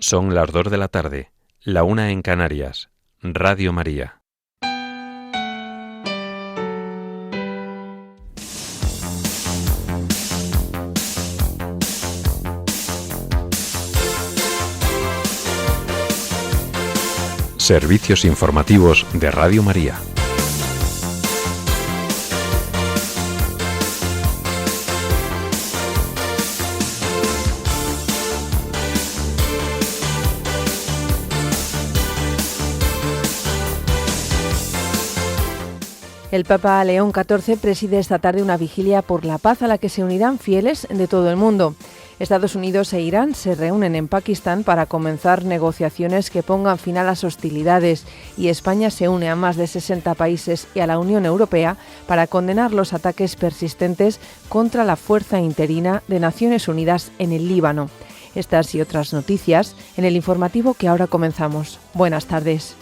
Son las 2 de la tarde, la 1 en Canarias. Radio María. Servicios informativos de Radio María. El Papa León XIV preside esta tarde una vigilia por la paz a la que se unirán fieles de todo el mundo. Estados Unidos e Irán se reúnen en Pakistán para comenzar negociaciones que pongan fin a las hostilidades y España se une a más de 60 países y a la Unión Europea para condenar los ataques persistentes contra la fuerza interina de Naciones Unidas en el Líbano. Estas y otras noticias en el informativo que ahora comenzamos. Buenas tardes.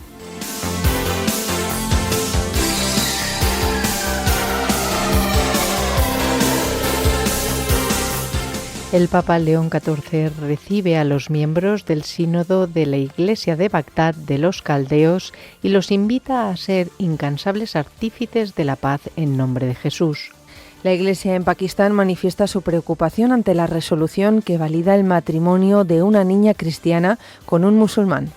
El Papa León XIV recibe a los miembros del Sínodo de la Iglesia de Bagdad de los Caldeos y los invita a ser incansables artífices de la paz en nombre de Jesús. La Iglesia en Pakistán manifiesta su preocupación ante la resolución que valida el matrimonio de una niña cristiana con un musulmán.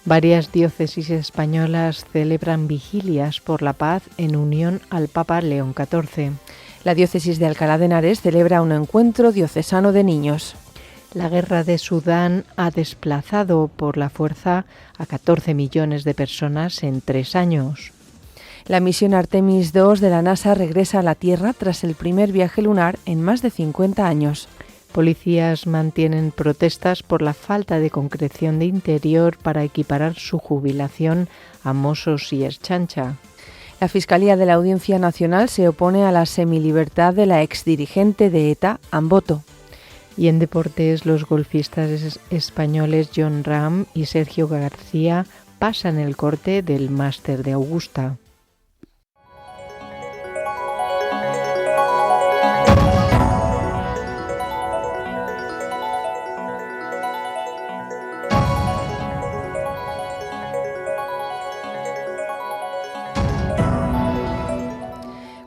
Varias diócesis españolas celebran vigilias por la paz en unión al Papa León XIV. La diócesis de Alcalá de Henares celebra un encuentro diocesano de niños. La guerra de Sudán ha desplazado por la fuerza a 14 millones de personas en 3 años. La misión Artemis II de la NASA regresa a la Tierra tras el primer viaje lunar en más de 50 años. Policías mantienen protestas por la falta de concreción de Interior para equiparar su jubilación a Mossos y Ertzaintza. La Fiscalía de la Audiencia Nacional se opone a la semilibertad de la exdirigente de ETA, Amboto. Y en deportes, los golfistas españoles Jon Rahm y Sergio García pasan el corte del Máster de Augusta.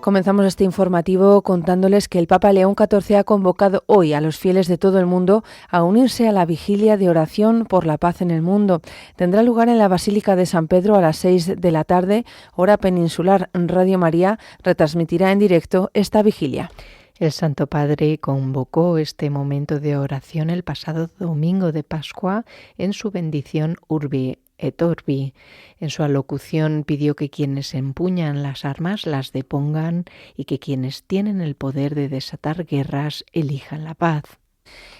Comenzamos este informativo contándoles que el Papa León XIV ha convocado hoy a los fieles de todo el mundo a unirse a la vigilia de oración por la paz en el mundo. Tendrá lugar en la Basílica de San Pedro a las 6 de la tarde, hora peninsular. Radio María retransmitirá en directo esta vigilia. El Santo Padre convocó este momento de oración el pasado domingo de Pascua en su bendición Urbi et Orbi. En su alocución pidió que quienes empuñan las armas las depongan y que quienes tienen el poder de desatar guerras elijan la paz.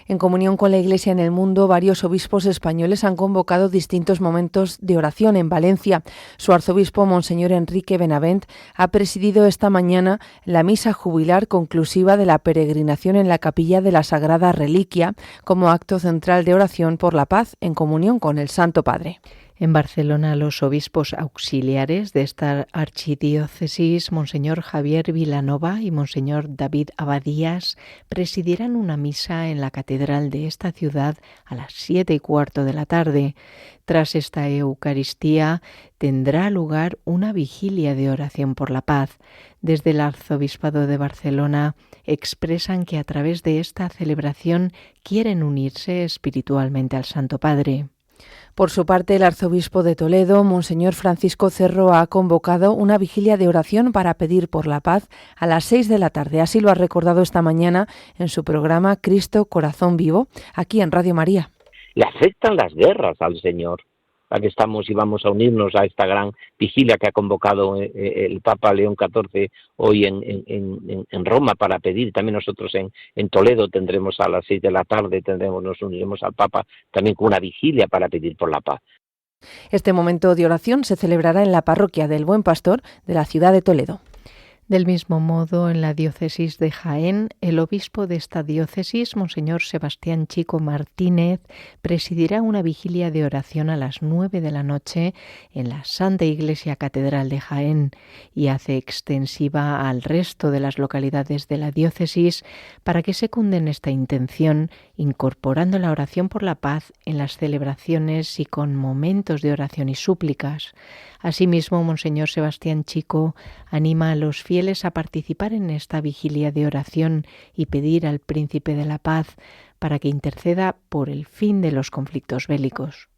En comunión con la Iglesia en el mundo, varios obispos españoles han convocado distintos momentos de oración en Valencia. Su arzobispo, Monseñor Enrique Benavent, ha presidido esta mañana la misa jubilar conclusiva de la peregrinación en la Capilla de la Sagrada Reliquia como acto central de oración por la paz en comunión con el Santo Padre. En Barcelona, los obispos auxiliares de esta archidiócesis, Monseñor Javier Vilanova y Monseñor David Abadías, presidirán una misa en la catedral de esta ciudad a las 7:15 de la tarde. Tras esta Eucaristía, tendrá lugar una vigilia de oración por la paz. Desde el Arzobispado de Barcelona expresan que a través de esta celebración quieren unirse espiritualmente al Santo Padre. Por su parte, el arzobispo de Toledo, Monseñor Francisco Cerro, ha convocado una vigilia de oración para pedir por la paz a las 6 de la tarde. Así lo ha recordado esta mañana en su programa Cristo Corazón Vivo, aquí en Radio María. Le afectan las guerras al Señor. Aquí estamos y vamos a unirnos a esta gran vigilia que ha convocado el Papa León XIV hoy en Roma para pedir. También nosotros en Toledo tendremos a las 6 de la tarde, nos uniremos al Papa también con una vigilia para pedir por la paz. Este momento de oración se celebrará en la parroquia del Buen Pastor de la ciudad de Toledo. Del mismo modo, en la diócesis de Jaén, el obispo de esta diócesis, Monseñor Sebastián Chico Martínez, presidirá una vigilia de oración a las 9 de la noche en la Santa Iglesia Catedral de Jaén y hace extensiva al resto de las localidades de la diócesis para que secunden esta intención, incorporando la oración por la paz en las celebraciones y con momentos de oración y súplicas. Asimismo, Monseñor Sebastián Chico anima a los fieles a participar en esta vigilia de oración y pedir al Príncipe de la Paz para que interceda por el fin de los conflictos bélicos.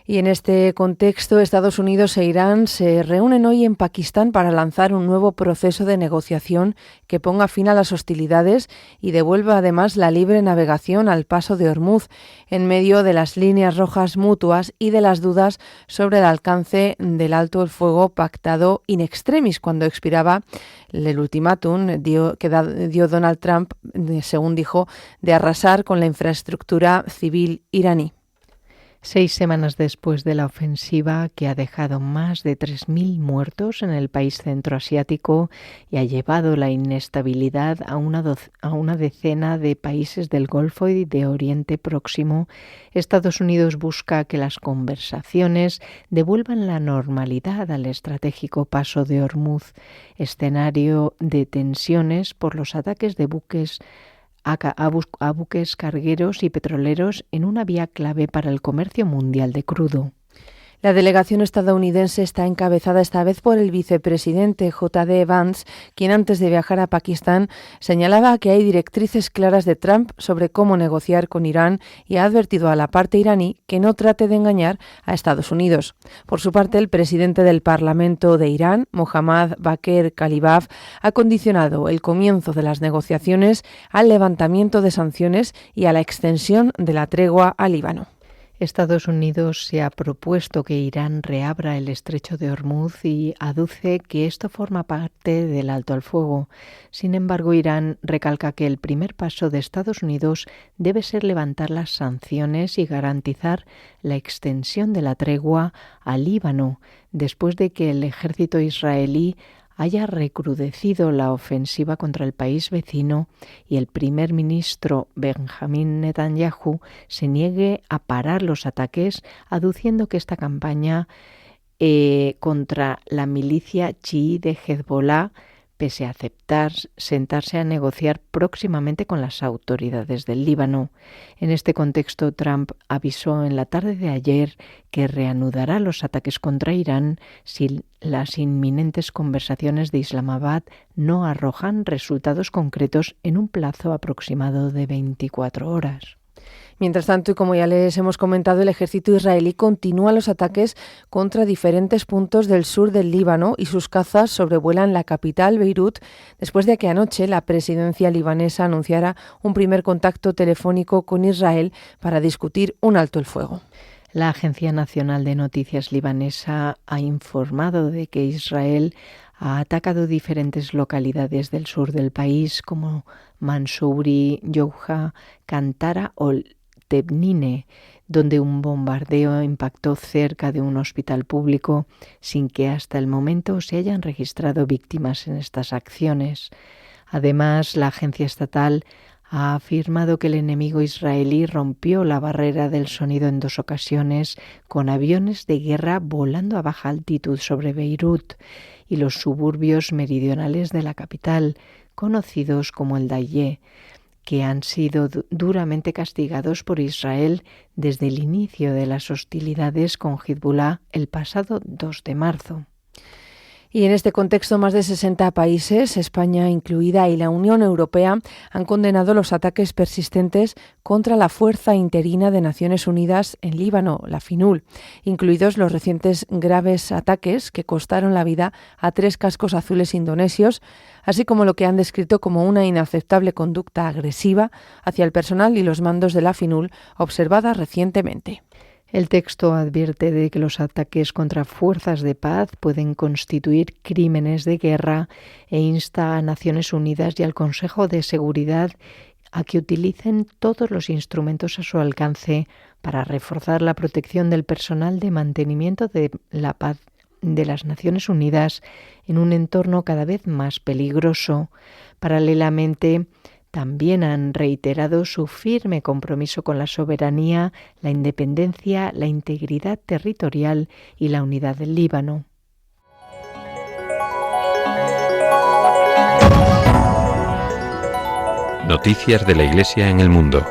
Y en este contexto, Estados Unidos e Irán se reúnen hoy en Pakistán para lanzar un nuevo proceso de negociación que ponga fin a las hostilidades y devuelva además la libre navegación al paso de Hormuz, en medio de las líneas rojas mutuas y de las dudas sobre el alcance del alto el fuego pactado in extremis cuando expiraba el ultimátum que dio Donald Trump, según dijo, de arrasar con la infraestructura civil iraní. 6 semanas después de la ofensiva que ha dejado más de 3.000 muertos en el país centroasiático y ha llevado la inestabilidad a una decena de países del Golfo y de Oriente Próximo, Estados Unidos busca que las conversaciones devuelvan la normalidad al estratégico paso de Hormuz, escenario de tensiones por los ataques de buques a buques cargueros y petroleros en una vía clave para el comercio mundial de crudo. La delegación estadounidense está encabezada esta vez por el vicepresidente J.D. Vance, quien antes de viajar a Pakistán señalaba que hay directrices claras de Trump sobre cómo negociar con Irán y ha advertido a la parte iraní que no trate de engañar a Estados Unidos. Por su parte, el presidente del Parlamento de Irán, Mohammad Baqir Kalibaf, ha condicionado el comienzo de las negociaciones al levantamiento de sanciones y a la extensión de la tregua al Líbano. Estados Unidos se ha propuesto que Irán reabra el estrecho de Hormuz y aduce que esto forma parte del alto al fuego. Sin embargo, Irán recalca que el primer paso de Estados Unidos debe ser levantar las sanciones y garantizar la extensión de la tregua al Líbano, después de que el ejército israelí haya recrudecido la ofensiva contra el país vecino y el primer ministro Benjamín Netanyahu se niegue a parar los ataques, aduciendo que esta campaña contra la milicia chií de Hezbollah, pese a aceptar sentarse a negociar próximamente con las autoridades del Líbano. En este contexto, Trump avisó en la tarde de ayer que reanudará los ataques contra Irán si las inminentes conversaciones de Islamabad no arrojan resultados concretos en un plazo aproximado de 24 horas. Mientras tanto, y como ya les hemos comentado, el ejército israelí continúa los ataques contra diferentes puntos del sur del Líbano y sus cazas sobrevuelan la capital, Beirut, después de que anoche la presidencia libanesa anunciara un primer contacto telefónico con Israel para discutir un alto el fuego. La Agencia Nacional de Noticias libanesa ha informado de que Israel ha atacado diferentes localidades del sur del país como Mansouri, Youha, Kantara o Tebnine, donde un bombardeo impactó cerca de un hospital público sin que hasta el momento se hayan registrado víctimas en estas acciones. Además, la agencia estatal ha afirmado que el enemigo israelí rompió la barrera del sonido en 2 ocasiones con aviones de guerra volando a baja altitud sobre Beirut y los suburbios meridionales de la capital, conocidos como el Dayé, que han sido duramente castigados por Israel desde el inicio de las hostilidades con Hezbollah el pasado 2 de marzo. Y en este contexto, más de 60 países, España incluida, y la Unión Europea han condenado los ataques persistentes contra la Fuerza Interina de Naciones Unidas en Líbano, la FINUL, incluidos los recientes graves ataques que costaron la vida a 3 cascos azules indonesios, así como lo que han descrito como una inaceptable conducta agresiva hacia el personal y los mandos de la FINUL observada recientemente. El texto advierte de que los ataques contra fuerzas de paz pueden constituir crímenes de guerra e insta a Naciones Unidas y al Consejo de Seguridad a que utilicen todos los instrumentos a su alcance para reforzar la protección del personal de mantenimiento de la paz de las Naciones Unidas en un entorno cada vez más peligroso. Paralelamente, también han reiterado su firme compromiso con la soberanía, la independencia, la integridad territorial y la unidad del Líbano. Noticias de la Iglesia en el mundo.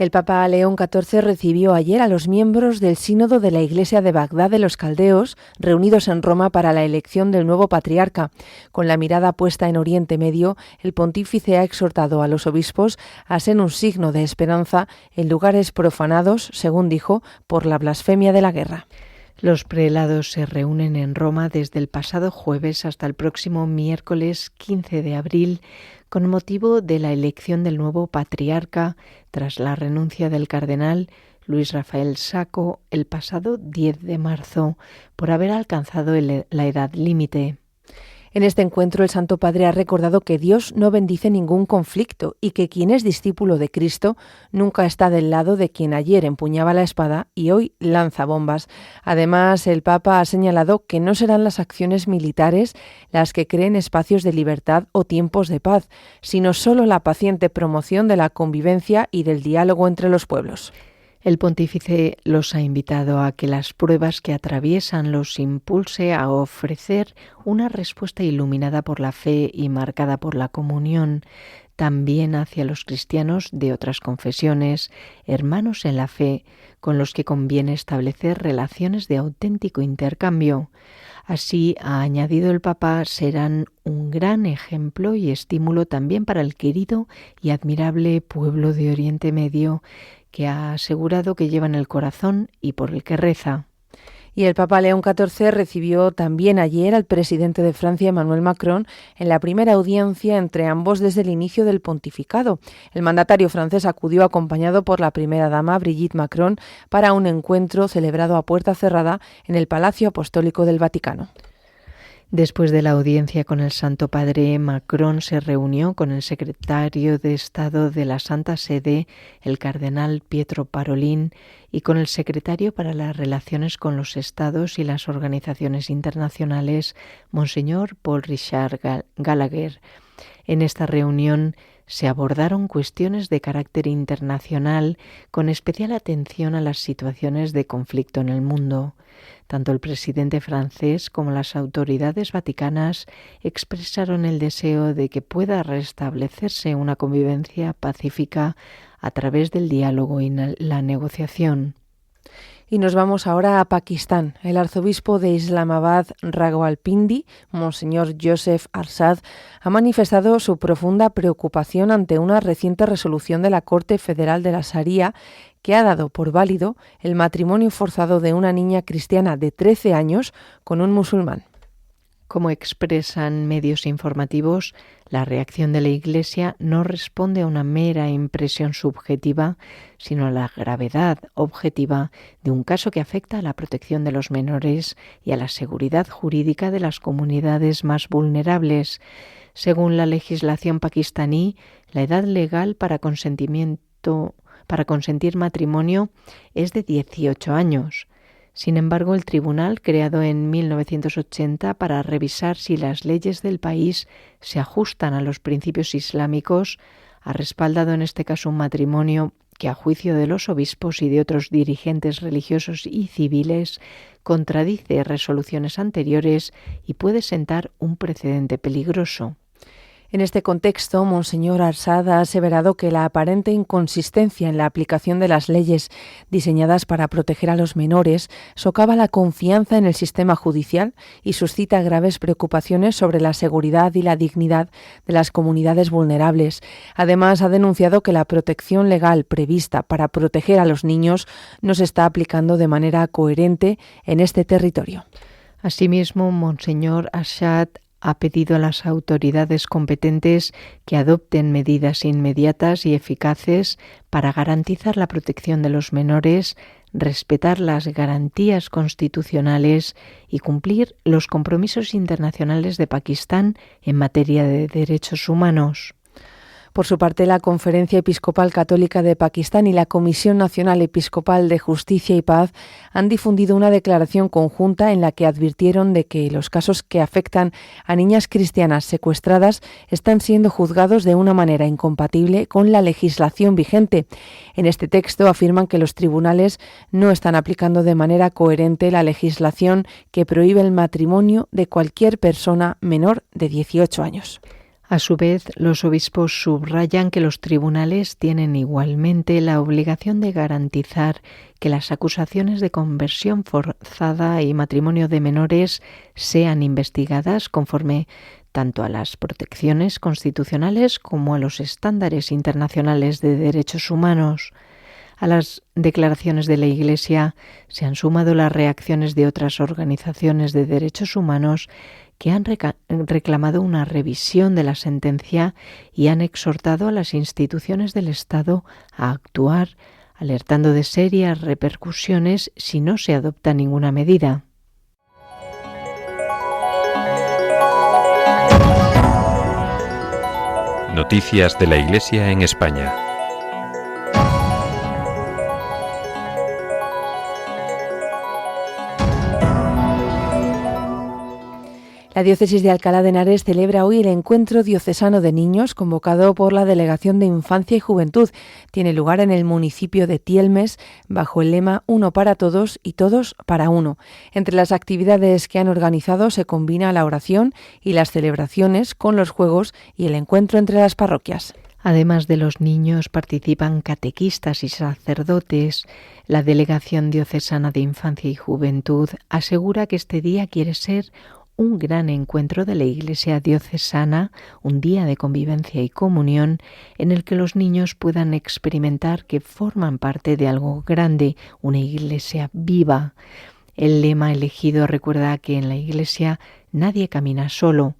El Papa León XIV recibió ayer a los miembros del Sínodo de la Iglesia de Bagdad de los Caldeos, reunidos en Roma para la elección del nuevo patriarca. Con la mirada puesta en Oriente Medio, el pontífice ha exhortado a los obispos a ser un signo de esperanza en lugares profanados, según dijo, por la blasfemia de la guerra. Los prelados se reúnen en Roma desde el pasado jueves hasta el próximo miércoles 15 de abril con motivo de la elección del nuevo patriarca tras la renuncia del cardenal Luis Rafael Sacco el pasado 10 de marzo por haber alcanzado la edad límite. En este encuentro, el Santo Padre ha recordado que Dios no bendice ningún conflicto y que quien es discípulo de Cristo nunca está del lado de quien ayer empuñaba la espada y hoy lanza bombas. Además, el Papa ha señalado que no serán las acciones militares las que creen espacios de libertad o tiempos de paz, sino solo la paciente promoción de la convivencia y del diálogo entre los pueblos. El pontífice los ha invitado a que las pruebas que atraviesan los impulse a ofrecer una respuesta iluminada por la fe y marcada por la comunión, también hacia los cristianos de otras confesiones, hermanos en la fe, con los que conviene establecer relaciones de auténtico intercambio. Así, ha añadido el Papa, serán un gran ejemplo y estímulo también para el querido y admirable pueblo de Oriente Medio, que ha asegurado que lleva en el corazón y por el que reza. Y el Papa León XIV recibió también ayer al presidente de Francia, Emmanuel Macron, en la primera audiencia entre ambos desde el inicio del pontificado. El mandatario francés acudió acompañado por la primera dama, Brigitte Macron, para un encuentro celebrado a puerta cerrada en el Palacio Apostólico del Vaticano. Después de la audiencia con el Santo Padre, Macron se reunió con el secretario de Estado de la Santa Sede, el cardenal Pietro Parolin, y con el secretario para las relaciones con los Estados y las organizaciones internacionales, Monseñor Paul Richard Gallagher. En esta reunión se abordaron cuestiones de carácter internacional con especial atención a las situaciones de conflicto en el mundo. Tanto el presidente francés como las autoridades vaticanas expresaron el deseo de que pueda restablecerse una convivencia pacífica a través del diálogo y la negociación. Y nos vamos ahora a Pakistán. El arzobispo de Islamabad, Rawalpindi, Monseñor Joseph Arsad, ha manifestado su profunda preocupación ante una reciente resolución de la Corte Federal de la Sharia que ha dado por válido el matrimonio forzado de una niña cristiana de 13 años con un musulmán. Como expresan medios informativos, la reacción de la Iglesia no responde a una mera impresión subjetiva, sino a la gravedad objetiva de un caso que afecta a la protección de los menores y a la seguridad jurídica de las comunidades más vulnerables. Según la legislación pakistaní, la edad legal para consentir matrimonio es de 18 años. Sin embargo, el tribunal, creado en 1980 para revisar si las leyes del país se ajustan a los principios islámicos, ha respaldado en este caso un matrimonio que, a juicio de los obispos y de otros dirigentes religiosos y civiles, contradice resoluciones anteriores y puede sentar un precedente peligroso. En este contexto, Monseñor Arsad ha aseverado que la aparente inconsistencia en la aplicación de las leyes diseñadas para proteger a los menores socava la confianza en el sistema judicial y suscita graves preocupaciones sobre la seguridad y la dignidad de las comunidades vulnerables. Además, ha denunciado que la protección legal prevista para proteger a los niños no se está aplicando de manera coherente en este territorio. Asimismo, Monseñor Arsad ha pedido a las autoridades competentes que adopten medidas inmediatas y eficaces para garantizar la protección de los menores, respetar las garantías constitucionales y cumplir los compromisos internacionales de Pakistán en materia de derechos humanos. Por su parte, la Conferencia Episcopal Católica de Pakistán y la Comisión Nacional Episcopal de Justicia y Paz han difundido una declaración conjunta en la que advirtieron de que los casos que afectan a niñas cristianas secuestradas están siendo juzgados de una manera incompatible con la legislación vigente. En este texto afirman que los tribunales no están aplicando de manera coherente la legislación que prohíbe el matrimonio de cualquier persona menor de 18 años. A su vez, los obispos subrayan que los tribunales tienen igualmente la obligación de garantizar que las acusaciones de conversión forzada y matrimonio de menores sean investigadas conforme tanto a las protecciones constitucionales como a los estándares internacionales de derechos humanos. A las declaraciones de la Iglesia se han sumado las reacciones de otras organizaciones de derechos humanos que han reclamado una revisión de la sentencia y han exhortado a las instituciones del Estado a actuar, alertando de serias repercusiones si no se adopta ninguna medida. Noticias de la Iglesia en España. La Diócesis de Alcalá de Henares celebra hoy el Encuentro Diocesano de Niños, convocado por la Delegación de Infancia y Juventud. Tiene lugar en el municipio de Tielmes, bajo el lema Uno para todos y todos para uno. Entre las actividades que han organizado se combina la oración y las celebraciones con los juegos y el encuentro entre las parroquias. Además de los niños, participan catequistas y sacerdotes. La Delegación Diocesana de Infancia y Juventud asegura que este día quiere ser un gran encuentro de la Iglesia diocesana, un día de convivencia y comunión en el que los niños puedan experimentar que forman parte de algo grande, una Iglesia viva. El lema elegido recuerda que en la Iglesia nadie camina solo.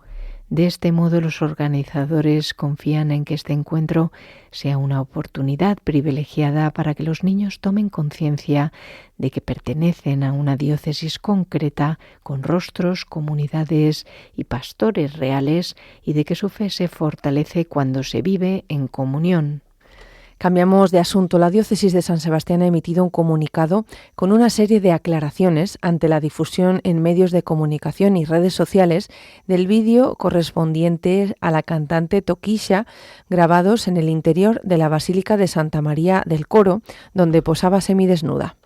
De este modo, los organizadores confían en que este encuentro sea una oportunidad privilegiada para que los niños tomen conciencia de que pertenecen a una diócesis concreta, con rostros, comunidades y pastores reales, y de que su fe se fortalece cuando se vive en comunión. Cambiamos de asunto. La Diócesis de San Sebastián ha emitido un comunicado con una serie de aclaraciones ante la difusión en medios de comunicación y redes sociales del vídeo correspondiente a la cantante Toquisha, grabados en el interior de la Basílica de Santa María del Coro, donde posaba semidesnuda.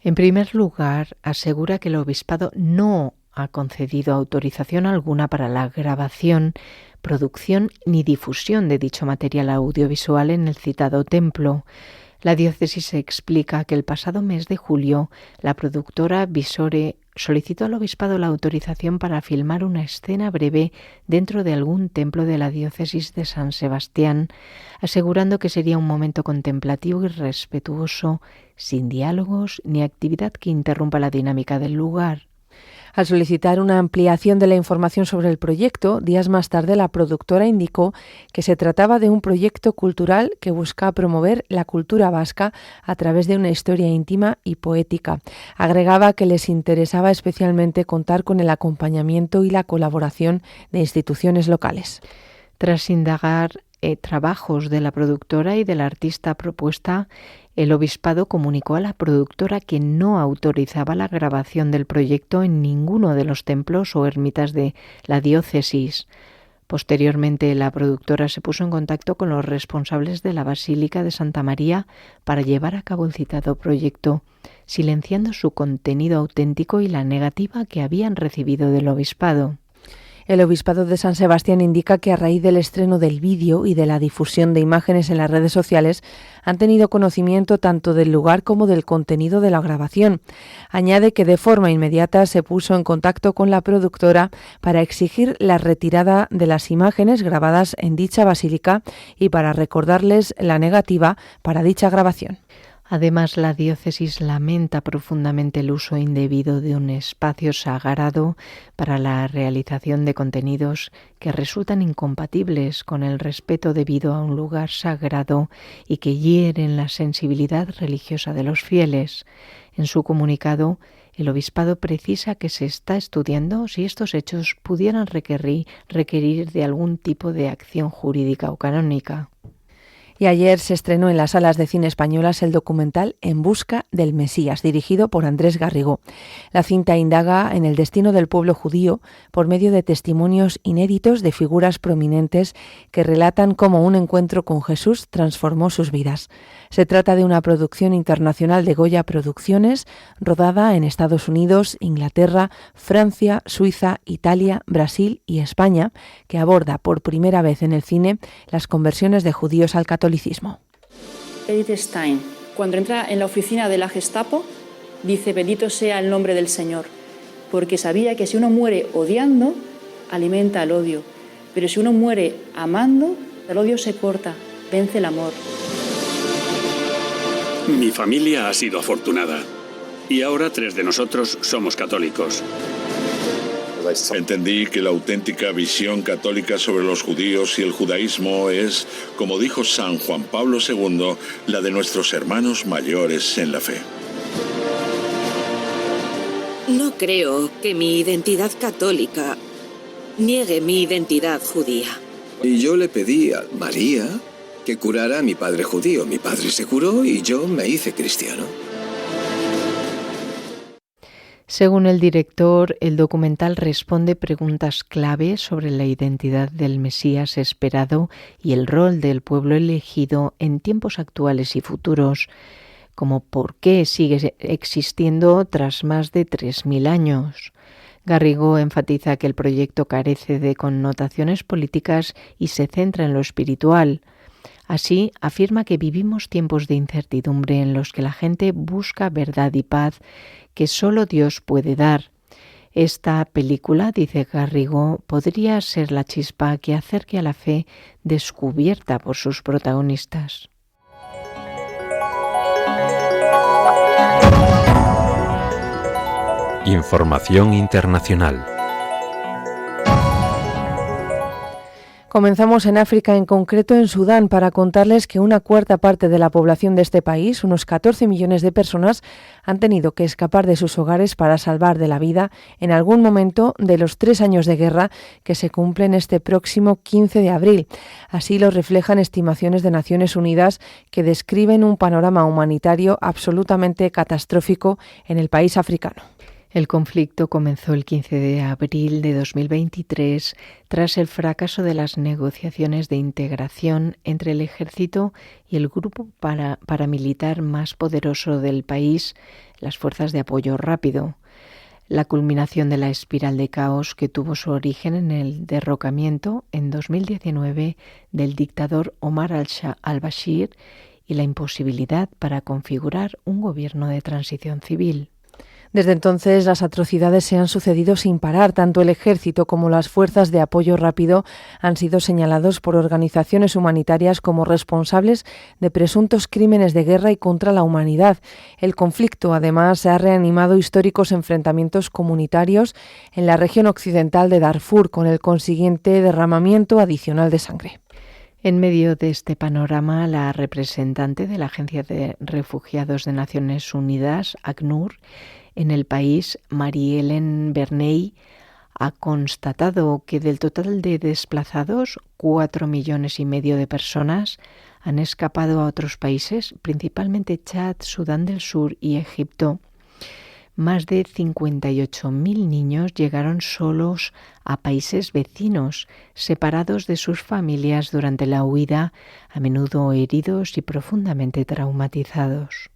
En primer lugar, asegura que el obispado no ha concedido autorización alguna para la grabación, producción ni difusión de dicho material audiovisual en el citado templo. La diócesis explica que el pasado mes de julio la productora Visore solicitó al obispado la autorización para filmar una escena breve dentro de algún templo de la diócesis de San Sebastián, asegurando que sería un momento contemplativo y respetuoso, sin diálogos ni actividad que interrumpa la dinámica del lugar. Al solicitar una ampliación de la información sobre el proyecto, días más tarde la productora indicó que se trataba de un proyecto cultural que busca promover la cultura vasca a través de una historia íntima y poética. Agregaba que les interesaba especialmente contar con el acompañamiento y la colaboración de instituciones locales. Tras indagar trabajos de la productora y de la artista propuesta, el obispado comunicó a la productora que no autorizaba la grabación del proyecto en ninguno de los templos o ermitas de la diócesis. Posteriormente, la productora se puso en contacto con los responsables de la Basílica de Santa María para llevar a cabo el citado proyecto, silenciando su contenido auténtico y la negativa que habían recibido del obispado. El Obispado de San Sebastián indica que a raíz del estreno del vídeo y de la difusión de imágenes en las redes sociales han tenido conocimiento tanto del lugar como del contenido de la grabación. Añade que de forma inmediata se puso en contacto con la productora para exigir la retirada de las imágenes grabadas en dicha basílica y para recordarles la negativa para dicha grabación. Además, la diócesis lamenta profundamente el uso indebido de un espacio sagrado para la realización de contenidos que resultan incompatibles con el respeto debido a un lugar sagrado y que hieren la sensibilidad religiosa de los fieles. En su comunicado, El obispado precisa que se está estudiando si estos hechos pudieran requerir de algún tipo de acción jurídica o canónica. Y ayer se estrenó en las salas de cine españolas el documental En busca del Mesías, dirigido por Andrés Garrigó. La cinta indaga en el destino del pueblo judío por medio de testimonios inéditos de figuras prominentes que relatan cómo un encuentro con Jesús transformó sus vidas. Se trata de una producción internacional de Goya Producciones, rodada en Estados Unidos, Inglaterra, Francia, Suiza, Italia, Brasil y España, que aborda por primera vez en el cine las conversiones de judíos al catolicismo. Edith Stein, cuando entra en la oficina de la Gestapo, dice: bendito sea el nombre del Señor, porque sabía que si uno muere odiando, alimenta el odio, pero si uno muere amando, el odio se corta, vence el amor. Mi familia ha sido afortunada y ahora 3 de nosotros somos católicos. Entendí que la auténtica visión católica sobre los judíos y el judaísmo es, como dijo San Juan Pablo II, la de nuestros hermanos mayores en la fe. No creo que mi identidad católica niegue mi identidad judía. Y yo le pedí a María que curara a mi padre judío. Mi padre se curó y yo me hice cristiano. Según el director, el documental responde preguntas clave sobre la identidad del Mesías esperado y el rol del pueblo elegido en tiempos actuales y futuros, como por qué sigue existiendo tras más de 3.000 años. Garrigó enfatiza que el proyecto carece de connotaciones políticas y se centra en lo espiritual. Así, afirma que vivimos tiempos de incertidumbre en los que la gente busca verdad y paz que solo Dios puede dar. Esta película, dice Garrigó, podría ser la chispa que acerque a la fe descubierta por sus protagonistas. Información internacional. Comenzamos en África, en concreto en Sudán, para contarles que una cuarta parte de la población de este país, unos 14 millones de personas, han tenido que escapar de sus hogares para salvar de la vida en algún momento de los 3 años de guerra que se cumplen este próximo 15 de abril. Así lo reflejan estimaciones de Naciones Unidas que describen un panorama humanitario absolutamente catastrófico en el país africano. El conflicto comenzó el 15 de abril de 2023 tras el fracaso de las negociaciones de integración entre el ejército y el grupo paramilitar más poderoso del país, las Fuerzas de Apoyo Rápido. La culminación de la espiral de caos que tuvo su origen en el derrocamiento en 2019 del dictador Omar al-Bashir y la imposibilidad para configurar un gobierno de transición civil. Desde entonces, las atrocidades se han sucedido sin parar. Tanto el ejército como las fuerzas de apoyo rápido han sido señalados por organizaciones humanitarias como responsables de presuntos crímenes de guerra y contra la humanidad. El conflicto, además, ha reanimado históricos enfrentamientos comunitarios en la región occidental de Darfur, con el consiguiente derramamiento adicional de sangre. En medio de este panorama, la representante de la Agencia de Refugiados de Naciones Unidas, ACNUR, en el país, Marie-Hélène Verney, ha constatado que del total de desplazados, 4,5 millones de personas han escapado a otros países, principalmente Chad, Sudán del Sur y Egipto. Más de 58.000 niños llegaron solos a países vecinos, separados de sus familias durante la huida, a menudo heridos y profundamente traumatizados.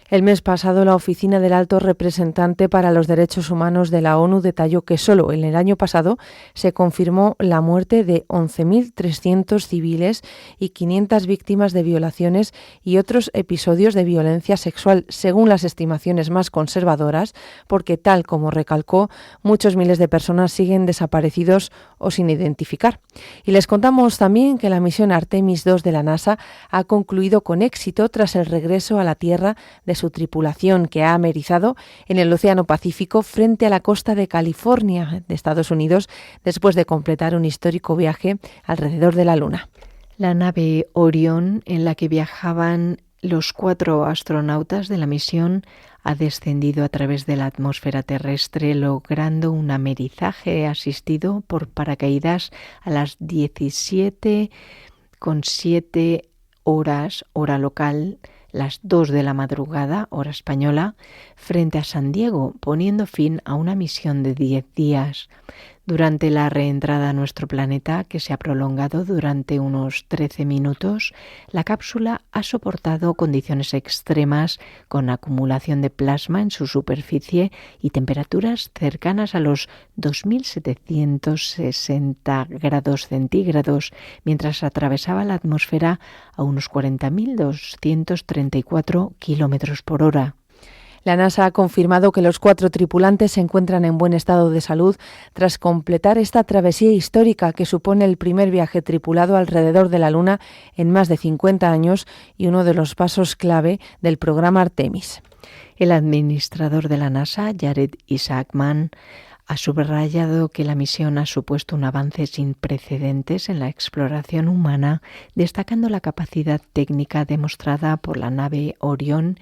El mes pasado, la Oficina del Alto Representante para los Derechos Humanos de la ONU detalló que solo en el año pasado se confirmó la muerte de 11.300 civiles y 500 víctimas de violaciones y otros episodios de violencia sexual, según las estimaciones más conservadoras, porque, tal como recalcó, muchos miles de personas siguen desaparecidos o sin identificar. Y les contamos también que la misión Artemis 2 de la NASA ha concluido con éxito tras el regreso a la Tierra de su tripulación, que ha amerizado en el Océano Pacífico frente a la costa de California, de Estados Unidos, después de completar un histórico viaje alrededor de la Luna. La nave Orion, en la que viajaban los 4 astronautas de la misión han descendido a través de la atmósfera terrestre, logrando un amerizaje asistido por paracaídas a las 17:07 horas, hora local, las 2 de la madrugada, hora española, frente a San Diego, poniendo fin a una misión de 10 días. Durante la reentrada a nuestro planeta, que se ha prolongado durante unos 13 minutos, la cápsula ha soportado condiciones extremas con acumulación de plasma en su superficie y temperaturas cercanas a los 2.760 grados centígrados, mientras atravesaba la atmósfera a unos 40.234 kilómetros por hora. La NASA ha confirmado que los 4 tripulantes se encuentran en buen estado de salud tras completar esta travesía histórica que supone el primer viaje tripulado alrededor de la Luna en más de 50 años y uno de los pasos clave del programa Artemis. El administrador de la NASA, Jared Isaacman, ha subrayado que la misión ha supuesto un avance sin precedentes en la exploración humana, destacando la capacidad técnica demostrada por la nave Orión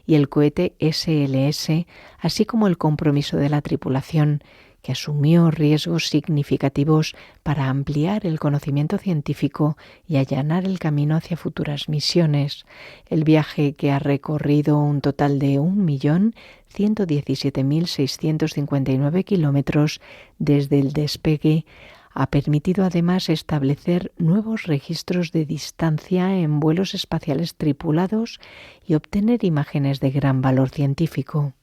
y el cohete SLS, así como el compromiso de la tripulación, que asumió riesgos significativos para ampliar el conocimiento científico y allanar el camino hacia futuras misiones. El viaje, que ha recorrido un total de 1.117.659 kilómetros desde el despegue, ha permitido además establecer nuevos registros de distancia en vuelos espaciales tripulados y obtener imágenes de gran valor científico.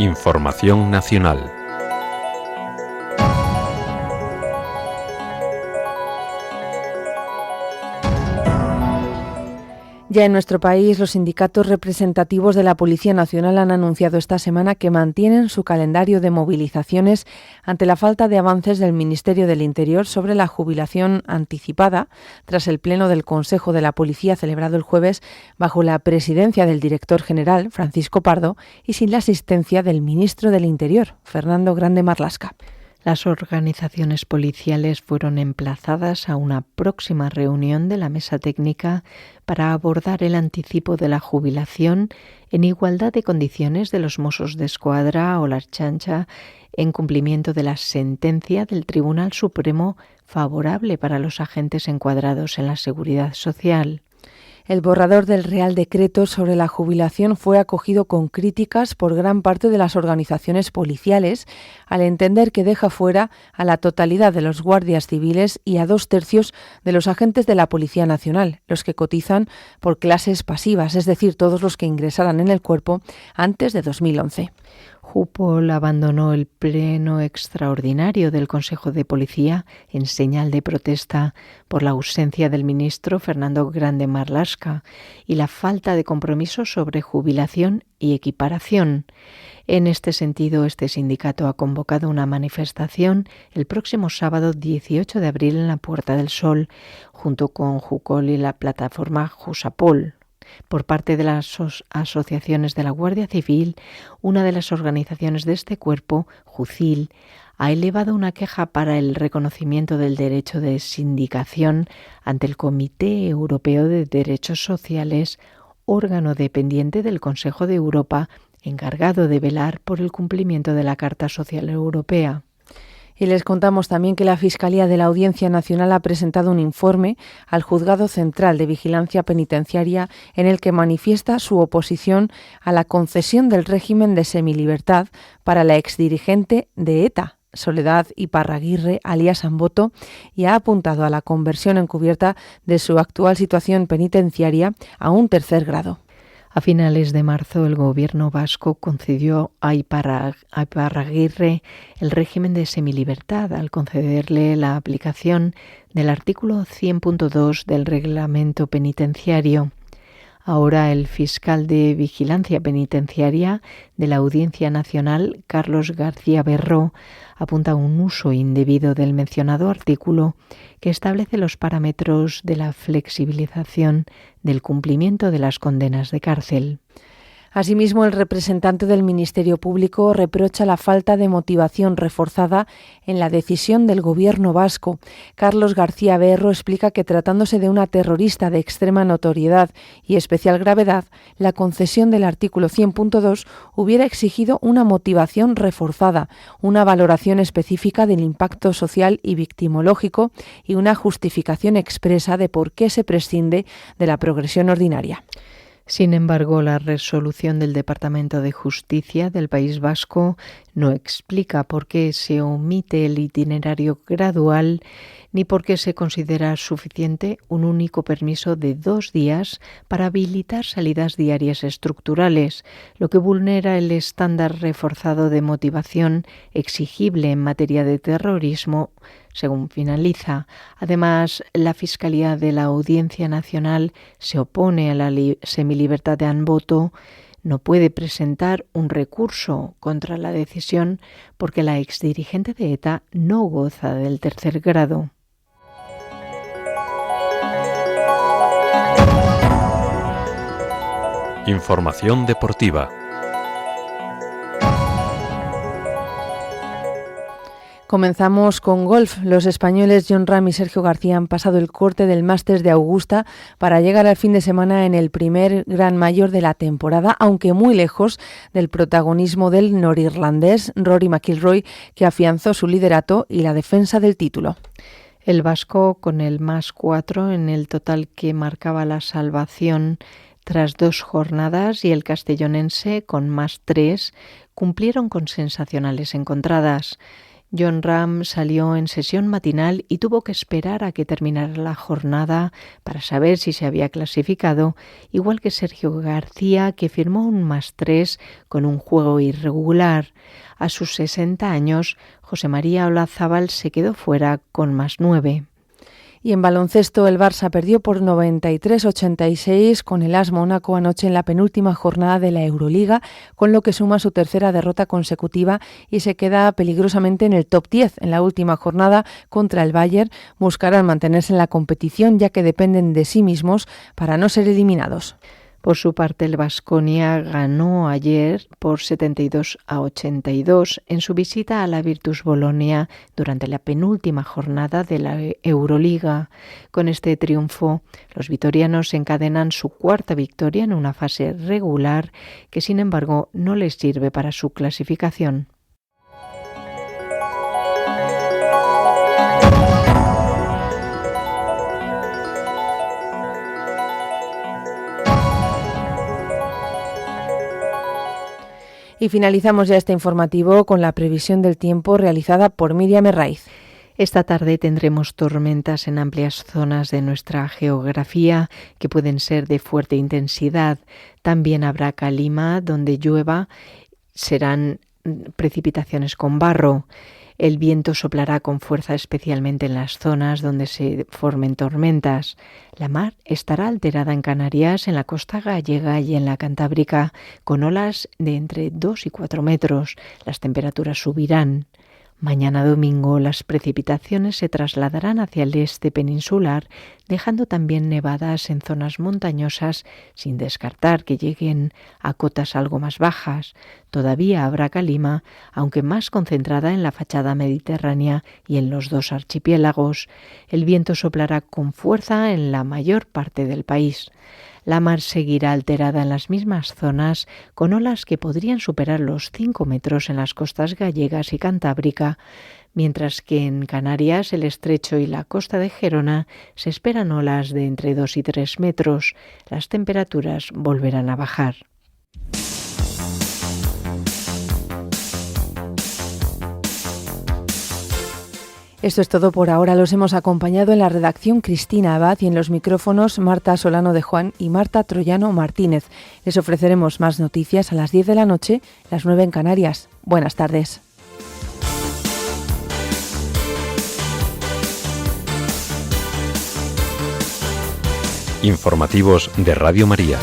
Información nacional. Ya en nuestro país, los sindicatos representativos de la Policía Nacional han anunciado esta semana que mantienen su calendario de movilizaciones ante la falta de avances del Ministerio del Interior sobre la jubilación anticipada, tras el pleno del Consejo de la Policía celebrado el jueves bajo la presidencia del director general, Francisco Pardo, y sin la asistencia del ministro del Interior, Fernando Grande Marlaska. Las organizaciones policiales fueron emplazadas a una próxima reunión de la mesa técnica para abordar el anticipo de la jubilación en igualdad de condiciones de los Mossos d'Esquadra o la Ertzaintza, en cumplimiento de la sentencia del Tribunal Supremo favorable para los agentes encuadrados en la seguridad social. El borrador del Real Decreto sobre la jubilación fue acogido con críticas por gran parte de las organizaciones policiales, al entender que deja fuera a la totalidad de los guardias civiles y a 2/3 de los agentes de la Policía Nacional, los que cotizan por clases pasivas, es decir, todos los que ingresaran en el cuerpo antes de 2011. Jupol abandonó el pleno extraordinario del Consejo de Policía en señal de protesta por la ausencia del ministro Fernando Grande Marlaska y la falta de compromiso sobre jubilación y equiparación. En este sentido, este sindicato ha convocado una manifestación el próximo sábado 18 de abril en la Puerta del Sol, junto con Jupol y la plataforma Jusapol. Por parte de las asociaciones de la Guardia Civil, una de las organizaciones de este cuerpo, JUCIL, ha elevado una queja para el reconocimiento del derecho de sindicación ante el Comité Europeo de Derechos Sociales, órgano dependiente del Consejo de Europa, encargado de velar por el cumplimiento de la Carta Social Europea. Y les contamos también que la Fiscalía de la Audiencia Nacional ha presentado un informe al Juzgado Central de Vigilancia Penitenciaria en el que manifiesta su oposición a la concesión del régimen de semilibertad para la exdirigente de ETA, Soledad Iparraguirre, alias Amboto, y ha apuntado a la conversión encubierta de su actual situación penitenciaria a un 3er grado. A finales de marzo, el gobierno vasco concedió a Iparraguirre el régimen de semilibertad al concederle la aplicación del artículo 100.2 del reglamento penitenciario. Ahora el fiscal de Vigilancia Penitenciaria de la Audiencia Nacional, Carlos García Berró, apunta a un uso indebido del mencionado artículo que establece los parámetros de la flexibilización del cumplimiento de las condenas de cárcel. Asimismo, el representante del Ministerio Público reprocha la falta de motivación reforzada en la decisión del Gobierno vasco. Carlos García Berro explica que, tratándose de una terrorista de extrema notoriedad y especial gravedad, la concesión del artículo 100.2 hubiera exigido una motivación reforzada, una valoración específica del impacto social y victimológico y una justificación expresa de por qué se prescinde de la progresión ordinaria. Sin embargo, la resolución del Departamento de Justicia del País Vasco no explica por qué se omite el itinerario gradual ni por qué se considera suficiente un único permiso de 2 días para habilitar salidas diarias estructurales, lo que vulnera el estándar reforzado de motivación exigible en materia de terrorismo, según finaliza. Además, la Fiscalía de la Audiencia Nacional se opone a la semilibertad de Anboto. No puede presentar un recurso contra la decisión porque la exdirigente de ETA no goza del 3er grado. Información deportiva. Comenzamos con golf. Los españoles Jon Rahm y Sergio García han pasado el corte del Masters de Augusta para llegar al fin de semana en el primer Gran Mayor de la temporada, aunque muy lejos del protagonismo del norirlandés Rory McIlroy, que afianzó su liderato y la defensa del título. El vasco, con el +4 en el total que marcaba la salvación tras 2 jornadas, y el castellonense, con +3, cumplieron con sensacionales encontradas. Jon Rahm salió en sesión matinal y tuvo que esperar a que terminara la jornada para saber si se había clasificado, igual que Sergio García, que firmó un +3 con un juego irregular. A sus 60 años, José María Olazábal se quedó fuera con +9. Y en baloncesto, el Barça perdió por 93-86 con el AS Mónaco anoche en la penúltima jornada de la Euroliga, con lo que suma su 3ª derrota consecutiva y se queda peligrosamente en el top 10. En la última jornada contra el Bayern buscarán mantenerse en la competición, ya que dependen de sí mismos para no ser eliminados. Por su parte, el Baskonia ganó ayer por 72-82 en su visita a la Virtus Bolonia durante la penúltima jornada de la Euroliga. Con este triunfo, los vitorianos encadenan su 4ª victoria en una fase regular que, sin embargo, no les sirve para su clasificación. Y finalizamos ya este informativo con la previsión del tiempo realizada por Miriam Herraiz. Esta tarde tendremos tormentas en amplias zonas de nuestra geografía que pueden ser de fuerte intensidad. También habrá calima donde llueva, serán precipitaciones con barro. El viento soplará con fuerza especialmente en las zonas donde se formen tormentas. La mar estará alterada en Canarias, en la costa gallega y en la Cantábrica, con olas de entre 2 y 4 metros. Las temperaturas subirán. Mañana domingo las precipitaciones se trasladarán hacia el este peninsular, dejando también nevadas en zonas montañosas, sin descartar que lleguen a cotas algo más bajas. Todavía habrá calima, aunque más concentrada en la fachada mediterránea y en los 2 archipiélagos. El viento soplará con fuerza en la mayor parte del país. La mar seguirá alterada en las mismas zonas, con olas que podrían superar los 5 metros en las costas gallegas y cantábrica, mientras que en Canarias, el estrecho y la costa de Gerona se esperan olas de entre 2 y 3 metros. Las temperaturas volverán a bajar. Esto es todo por ahora. Los hemos acompañado en la redacción Cristina Abad y en los micrófonos Marta Solano de Juan y Marta Troyano Martínez. Les ofreceremos más noticias a las 10 de la noche, las 9 en Canarias. Buenas tardes. Informativos de Radio María.